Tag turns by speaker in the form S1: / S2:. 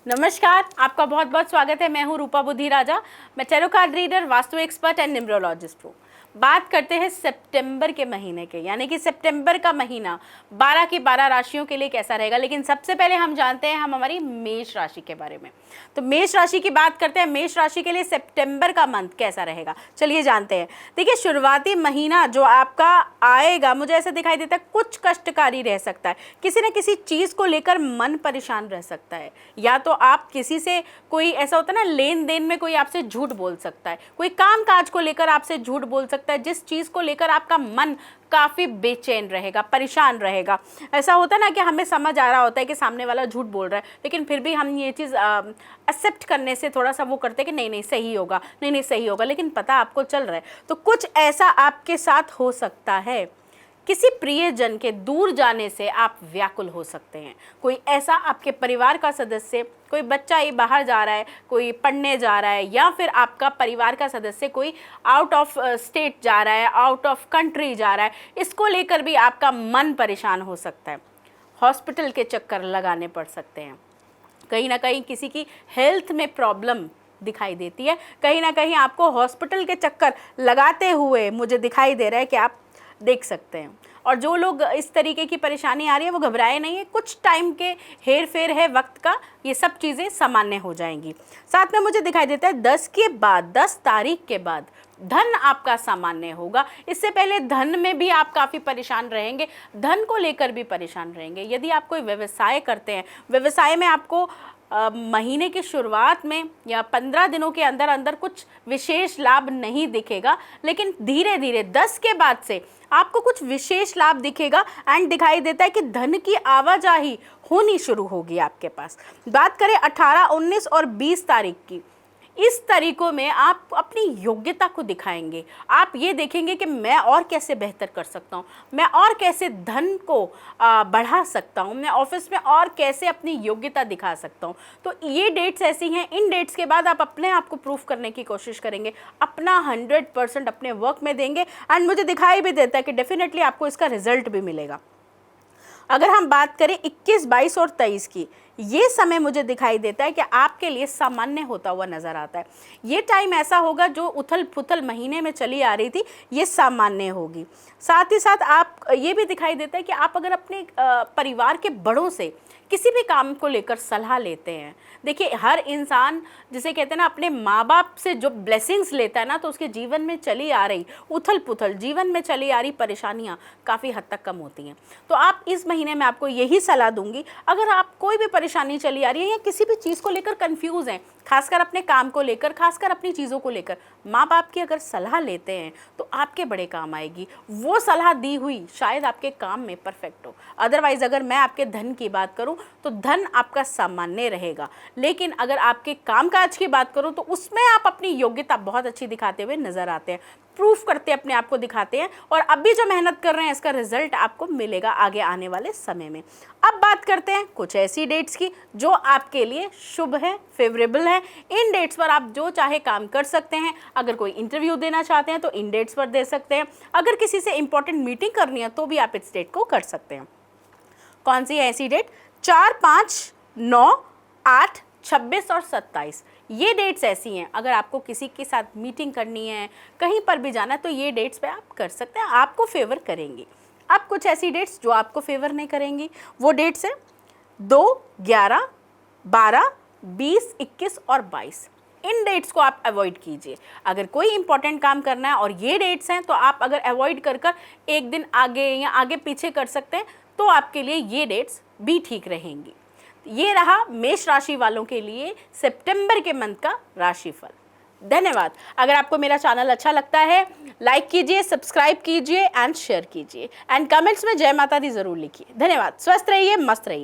S1: नमस्कार, आपका बहुत बहुत स्वागत है। मैं हूं रूपा बुद्धि राजा। मैं tarot card reader, vastu expert and numerologist हूँ। बात करते हैं सितंबर के महीने के, यानी कि सितंबर का महीना 12 की 12 राशियों के लिए कैसा रहेगा। लेकिन सबसे पहले हम जानते हैं हमारी मेष राशि के बारे में। तो मेष राशि की बात करते हैं। मेष राशि के लिए सितंबर का मंथ कैसा रहेगा, चलिए जानते हैं। देखिए, शुरुआती महीना जो आपका आएगा, मुझे ऐसा दिखाई देता है कुछ कष्टकारी रह सकता है। किसी न किसी चीज़ को लेकर मन परेशान रह सकता है। या तो आप किसी से, कोई ऐसा होता है ना, लेन देन में कोई आपसे झूठ बोल सकता है, कोई काम काज को लेकर आपसे झूठ बोल सकता है, जिस चीज़ को लेकर आपका मन काफ़ी बेचैन रहेगा, परेशान रहेगा। ऐसा होता है ना कि हमें समझ आ रहा होता है कि सामने वाला झूठ बोल रहा है, लेकिन फिर भी हम ये चीज़ एक्सेप्ट करने से थोड़ा सा वो करते हैं कि नहीं नहीं सही होगा, नहीं नहीं सही होगा, लेकिन पता आपको चल रहा है। तो कुछ ऐसा आपके साथ हो सकता है। किसी प्रियजन के दूर जाने से आप व्याकुल हो सकते हैं। कोई ऐसा आपके परिवार का सदस्य, कोई बच्चा ही बाहर जा रहा है, कोई पढ़ने जा रहा है, या फिर आपका परिवार का सदस्य कोई आउट ऑफ स्टेट जा रहा है, आउट ऑफ कंट्री जा रहा है, इसको लेकर भी आपका मन परेशान हो सकता है। हॉस्पिटल के चक्कर लगाने पड़ सकते हैं। कहीं ना कहीं किसी की हेल्थ में प्रॉब्लम दिखाई देती है। कहीं ना कहीं आपको हॉस्पिटल के चक्कर लगाते हुए मुझे दिखाई दे रहा है कि आप देख सकते हैं। और जो लोग इस तरीके की परेशानी आ रही है वो घबराए नहीं है, कुछ टाइम के हेर फेर है वक्त का, ये सब चीज़ें सामान्य हो जाएंगी। साथ में मुझे दिखाई देता है 10 तारीख के बाद धन आपका सामान्य होगा। इससे पहले धन में भी आप काफ़ी परेशान रहेंगे, धन को लेकर भी परेशान रहेंगे। यदि आप कोई व्यवसाय करते हैं, व्यवसाय में आपको महीने की शुरुआत में या 15 दिनों के अंदर अंदर कुछ विशेष लाभ नहीं दिखेगा, लेकिन धीरे धीरे 10 के बाद से आपको कुछ विशेष लाभ दिखेगा। एंड दिखाई देता है कि धन की आवाजाही होनी शुरू होगी आपके पास। बात करें 18, 19 और 20 तारीख की, इस तरीकों में आप अपनी योग्यता को दिखाएंगे। आप ये देखेंगे कि मैं और कैसे बेहतर कर सकता हूँ, मैं और कैसे धन को बढ़ा सकता हूँ, मैं ऑफिस में और कैसे अपनी योग्यता दिखा सकता हूँ। तो ये डेट्स ऐसी हैं, इन डेट्स के बाद आप अपने आप को प्रूफ करने की कोशिश करेंगे, अपना 100% अपने वर्क में देंगे। एंड मुझे दिखाई भी देता है कि डेफिनेटली आपको इसका रिजल्ट भी मिलेगा। अगर हम बात करें 21, 22 और 23 की, ये समय मुझे दिखाई देता है कि आपके लिए सामान्य होता हुआ नज़र आता है। ये टाइम ऐसा होगा जो उथल पुथल महीने में चली आ रही थी, ये सामान्य होगी। साथ ही साथ आप ये भी दिखाई देता है कि आप अगर अपने परिवार के बड़ों से किसी भी काम को लेकर सलाह लेते हैं, देखिए हर इंसान, जिसे कहते हैं ना, अपने माँ बाप से जो ब्लेसिंग्स लेता है ना, तो उसके जीवन में चली आ रही उथल पुथल, जीवन में चली आ रही परेशानियाँ काफ़ी हद तक कम होती हैं। तो आप इस महीने में आपको यही सलाह दूंगी, अगर आप कोई भी परेशानी चली आ रही है या किसी भी चीज़ को लेकर कंफ्यूज हैं, खासकर अपने काम को लेकर, खासकर अपनी चीज़ों को लेकर, माँ बाप की अगर सलाह लेते हैं तो आपके बड़े काम आएगी। वो सलाह दी हुई शायद आपके काम में परफेक्ट हो। अदरवाइज़ अगर मैं आपके धन की बात करूं तो धन आपका सामान्य रहेगा, लेकिन अगर आपके कामकाज की बात करूं तो उसमें आप अपनी योग्यता बहुत अच्छी दिखाते हुए नजर आते हैं, प्रूफ करते अपने आप को दिखाते हैं। और अभी जो मेहनत कर रहे हैं इसका रिजल्ट आपको मिलेगा आगे आने वाले समय में। अब बात करते हैं कुछ ऐसी डेट्स की जो आपके लिए शुभ है, फेवरेबल है। इन डेट्स पर आप जो चाहे काम कर सकते हैं। अगर कोई इंटरव्यू देना चाहते हैं तो इन डेट्स पर दे सकते हैं। अगर किसी से इंपॉर्टेंट मीटिंग करनी है तो भी आप इस डेट को कर सकते हैं। कौन सी है ऐसी डेट? 4, 5, 9, 8, 26 और 27, ये डेट्स ऐसी हैं। अगर आपको किसी के साथ मीटिंग करनी है, कहीं पर भी जाना है, तो ये डेट्स पे आप कर सकते हैं, आपको फेवर करेंगी। अब कुछ ऐसी डेट्स जो आपको फेवर नहीं करेंगी, वो डेट्स हैं 2, 11, 12, 20, 21 और 22। इन डेट्स को आप अवॉइड कीजिए। अगर कोई इंपॉर्टेंट काम करना है और ये डेट्स हैं, तो आप अगर अवॉइड कर एक दिन आगे या आगे पीछे कर सकते हैं, तो आपके लिए ये डेट्स भी ठीक रहेंगी। ये रहा मेष राशि वालों के लिए सितंबर के मंथ का राशिफल। धन्यवाद। अगर आपको मेरा चैनल अच्छा लगता है, लाइक कीजिए, सब्सक्राइब कीजिए एंड शेयर कीजिए, एंड कमेंट्स में जय माता दी जरूर लिखिए। धन्यवाद। स्वस्थ रहिए, मस्त रहिए।